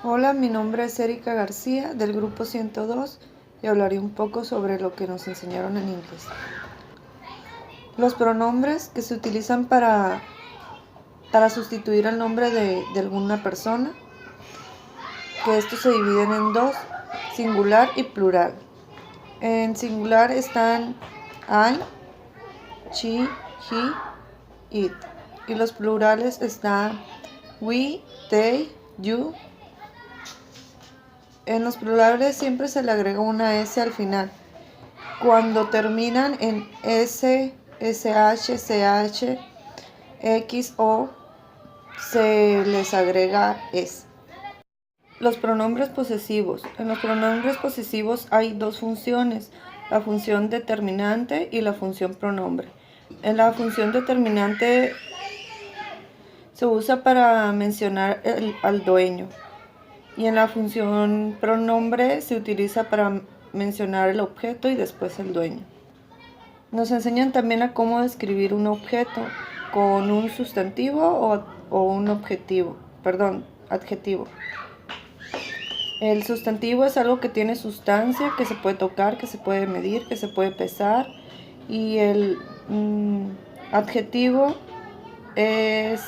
Hola, mi nombre es Erika García del grupo 102 y hablaré un poco sobre lo que nos enseñaron en inglés. Los pronombres que se utilizan para sustituir el nombre de alguna persona, que estos se dividen en dos, singular y plural. En singular están I, she, he, it. Y los plurales están we, they, you. En los plurales siempre se le agrega una S al final. Cuando terminan en S, SH, CH, X o se les agrega S. Los pronombres posesivos. En los pronombres posesivos hay dos funciones, la función determinante y la función pronombre. En la función determinante se usa para mencionar al dueño y en la función pronombre se utiliza para mencionar el objeto y después el dueño. Nos enseñan también a cómo describir un objeto con un sustantivo o un adjetivo. El sustantivo es algo que tiene sustancia, que se puede tocar, que se puede medir, que se puede pesar. Y el adjetivo es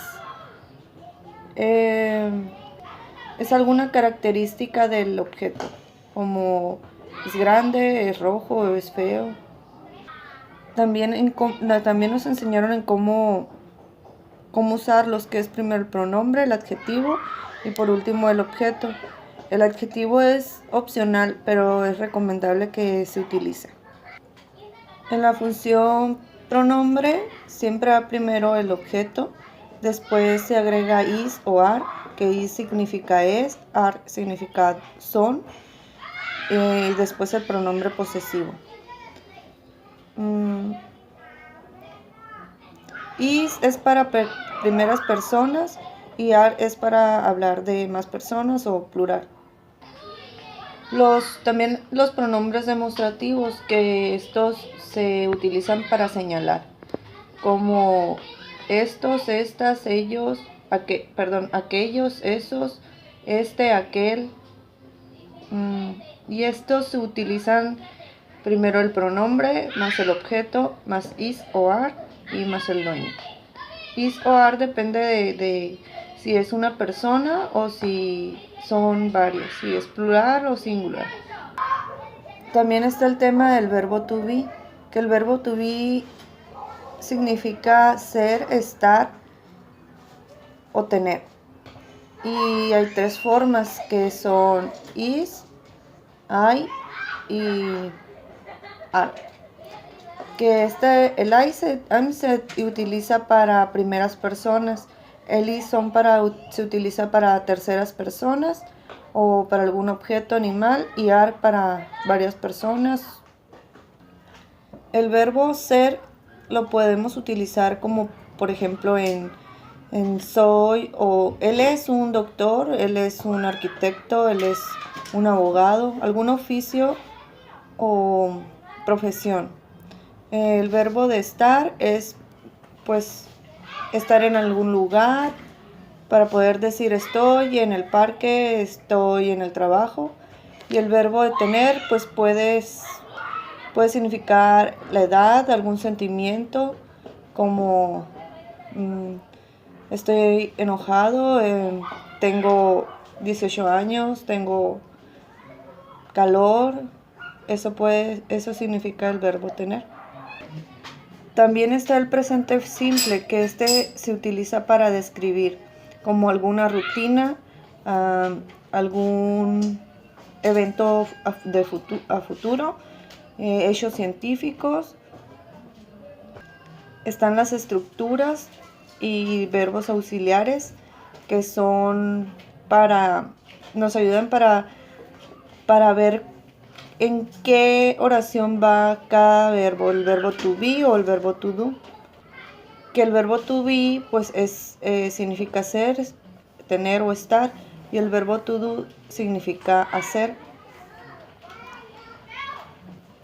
alguna característica del objeto, como es grande, es rojo, es feo. También nos enseñaron en cómo usar los que es primero el pronombre, el adjetivo y por último el objeto. El adjetivo es opcional, pero es recomendable que se utilice. En la función pronombre siempre va primero el objeto, después se agrega is o are, que is significa es, are significa son, y después el pronombre posesivo. Is es para primeras personas y are es para hablar de más personas o plural. También los pronombres demostrativos, que estos se utilizan para señalar, como estos, estas, ellos, aquellos, esos, este, aquel. Y estos se utilizan primero el pronombre, más el objeto, más is o are y más el dueño. Is o are depende de si es una persona o si son varios, si es plural o singular. También está el tema del verbo to be, que el verbo to be significa ser, estar o tener. Y hay tres formas que son is, I y are. Que el I se utiliza para primeras personas, el is se utiliza para terceras personas o para algún objeto animal y are para varias personas. El verbo ser lo podemos utilizar como por ejemplo en soy, o él es un doctor, él es un arquitecto, él es un abogado, algún oficio o profesión. El verbo de estar es pues estar en algún lugar, para poder decir estoy en el parque, estoy en el trabajo. Y el verbo de tener pues puede significar la edad, algún sentimiento, como estoy enojado, tengo 18 años, tengo calor. Eso significa el verbo tener. También está el presente simple, que se utiliza para describir como alguna rutina, algún evento a futuro, hechos científicos. Están las estructuras y verbos auxiliares, que nos ayudan para ver en qué oración va cada verbo, el verbo to be o el verbo to do. Que el verbo to be pues significa ser, tener o estar, y el verbo to do significa hacer.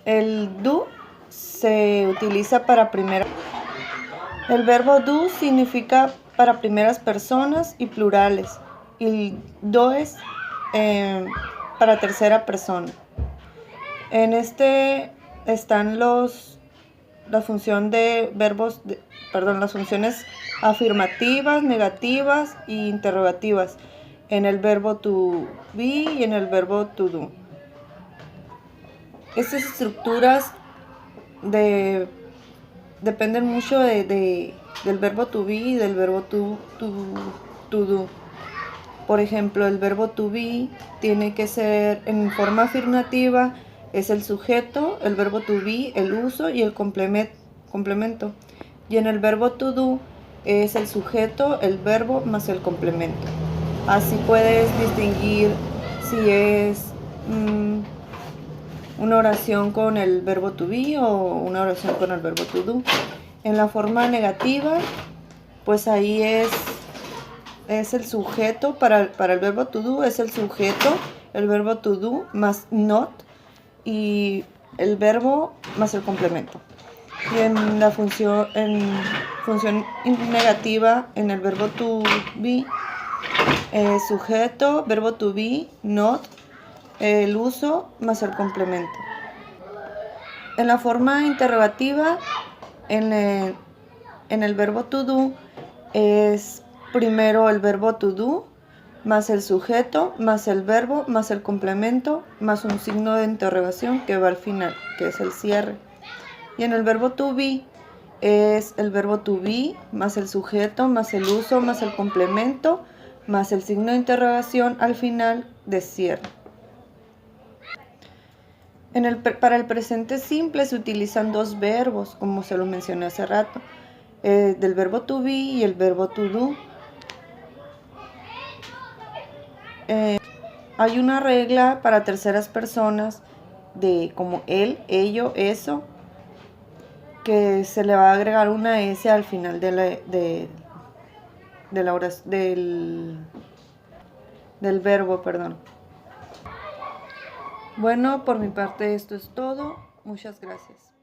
El do se utiliza para el verbo do significa para primeras personas y plurales, y el does para tercera persona. En este están la función de verbos, las funciones afirmativas, negativas e interrogativas en el verbo to be y en el verbo to do. Estas estructuras dependen mucho del verbo to be y del verbo to do. Por ejemplo, el verbo to be tiene que ser en forma afirmativa, es el sujeto, el verbo to be, el uso y el complemento. Y en el verbo to do es el sujeto, el verbo más el complemento. Así puedes distinguir si es una oración con el verbo to be o una oración con el verbo to do. En la forma negativa, pues ahí es el sujeto, para el verbo to do es el sujeto, el verbo to do más not y el verbo más el complemento. Y en la función negativa, en el verbo to be, sujeto, verbo to be, not, el uso más el complemento. En la forma interrogativa, en el verbo to do es primero el verbo to do más el sujeto más el verbo más el complemento más un signo de interrogación que va al final, que es el cierre. Y en el verbo to be es el verbo to be más el sujeto más el uso más el complemento más el signo de interrogación al final de cierre. Para el presente simple se utilizan dos verbos, como se lo mencioné hace rato, del verbo to be y el verbo to do. Hay una regla para terceras personas de como él, ello, eso, que se le va a agregar una S al final del verbo, perdón. Bueno, por mi parte esto es todo. Muchas gracias.